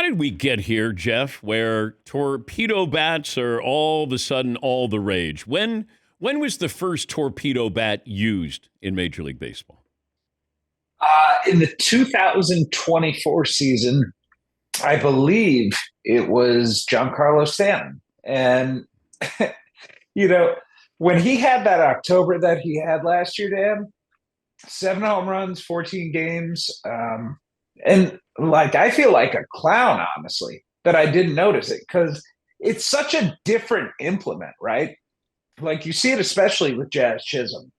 did we get here, Jeff, where torpedo bats are all of a sudden all the rage? When was the first torpedo bat used in Major League Baseball? In the 2024 season, I believe it was Giancarlo Stanton. And, you know, when he had that October that he had last year, Dan, 7 home runs, 14 games. And like, I feel like a clown, honestly, that I didn't notice it because it's such a different implement, right? Like, you see it especially with Jazz Chisholm.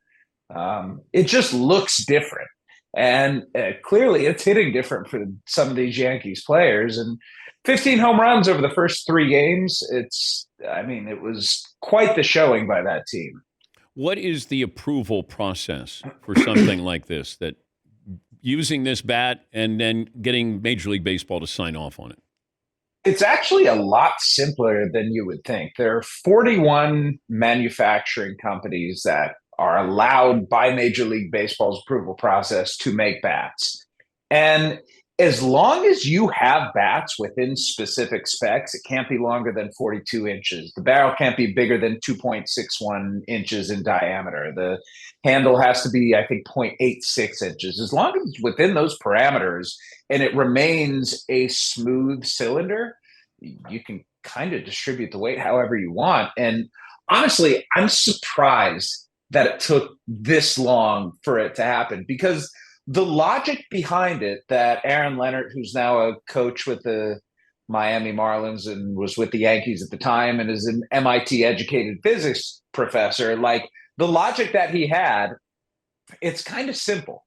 It just looks different. And clearly it's hitting different for some of these Yankees players. And 15 home runs over the first 3 games. It was quite the showing by that team. What is the approval process for something like this, that using this bat and then getting Major League Baseball to sign off on it? It's actually a lot simpler than you would think. There are 41 manufacturing companies that are allowed by Major League Baseball's approval process to make bats. And as long as you have bats within specific specs, it can't be longer than 42 inches. The barrel can't be bigger than 2.61 inches in diameter. The handle has to be, I think, 0.86 inches. As long as it's within those parameters and it remains a smooth cylinder, you can kind of distribute the weight however you want. And honestly, I'm surprised that it took this long for it to happen, because the logic behind it, that Aaron Leonard, who's now a coach with the Miami Marlins and was with the Yankees at the time and is an MIT educated physics professor, like, the logic that he had, it's kind of simple.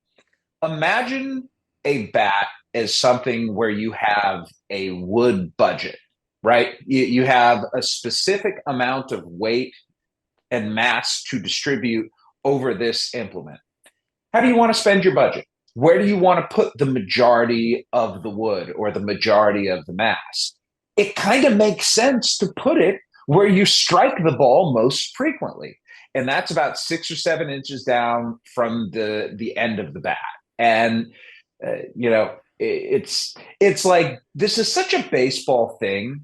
Imagine a bat as something where you have a wood budget, right? You have a specific amount of weight and mass to distribute over this implement. How do you want to spend your budget? Where do you want to put the majority of the wood or the majority of the mass? It kind of makes sense to put it where you strike the ball most frequently. And that's about 6 or 7 inches down from the end of the bat. And, it's like, this is such a baseball thing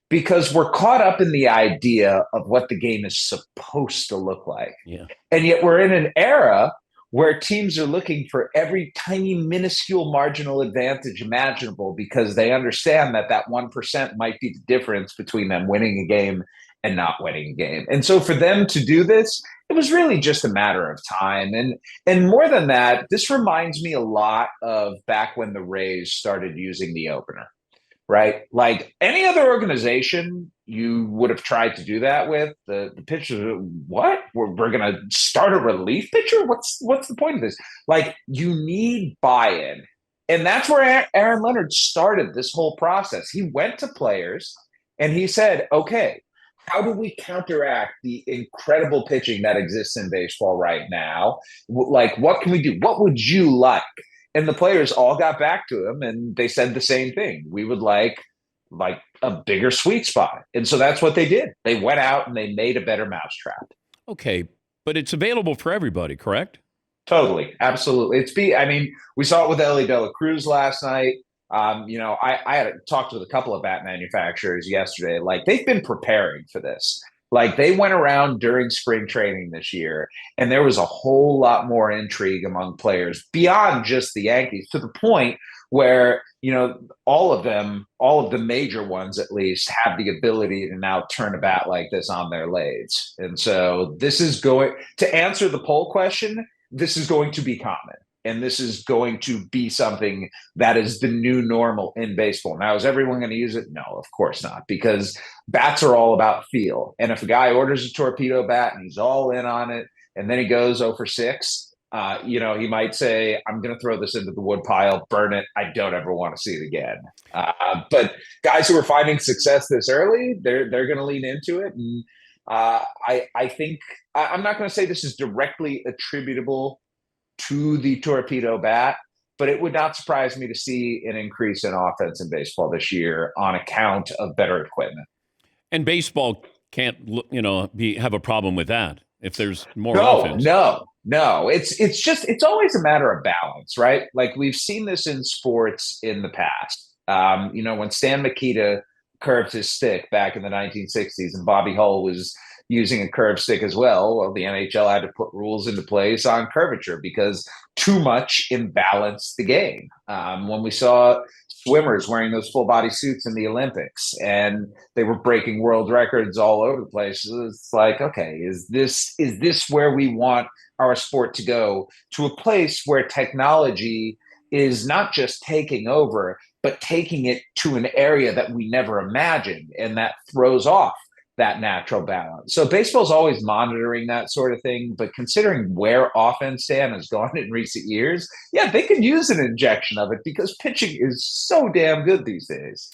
because we're caught up in the idea of what the game is supposed to look like. Yeah. And yet we're in an era where teams are looking for every tiny, minuscule marginal advantage imaginable because they understand that that 1% might be the difference between them winning a game and not winning a game. And so for them to do this, it was really just a matter of time. And more than that, this reminds me a lot of back when the Rays started using the opener, right? Like any other organization, you would have tried to do that with the pitchers. What? We're going to start a relief pitcher? What's the point of this? Like, you need buy-in. And that's where Aaron Leonard started this whole process. He went to players and he said, okay, how do we counteract the incredible pitching that exists in baseball right now? Like, what can we do? What would you like? And the players all got back to him and they said the same thing. We would like a bigger sweet spot. And so that's what they did. They went out and they made a better mousetrap. Okay, but it's available for everybody, correct? Totally. Absolutely. We saw it with Ellie De La Cruz last night. I had talked with a couple of bat manufacturers yesterday. Like, they've been preparing for this. Like, they went around during spring training this year, and there was a whole lot more intrigue among players beyond just the Yankees, to the point where, all of the major ones at least, have the ability to now turn a bat like this on their lathes. And so this is going to answer the poll question. This is going to be common. And this is going to be something that is the new normal in baseball. Now, is everyone going to use it? No, of course not, because bats are all about feel. And if a guy orders a torpedo bat and he's all in on it, and then he goes 0 for 6, he might say, I'm going to throw this into the wood pile, burn it. I don't ever want to see it again. But guys who are finding success this early, they're going to lean into it. And I think I'm not going to say this is directly attributable to the torpedo bat, but it would not surprise me to see an increase in offense in baseball this year on account of better equipment. And baseball can't, have a problem with that if there's more offense. No. It's always a matter of balance, right? Like, we've seen this in sports in the past. When Stan Mikita curved his stick back in the 1960s and Bobby Hull was using a curved stick as well, the NHL had to put rules into place on curvature because too much imbalanced the game. When we saw swimmers wearing those full body suits in the Olympics and they were breaking world records all over the place, it's like, okay, is this where we want our sport to go, to a place where technology is not just taking over, but taking it to an area that we never imagined, and that throws off that natural balance. So baseball's always monitoring that sort of thing, but considering where offense stand has gone in recent years, yeah, they could use an injection of it because pitching is so damn good these days.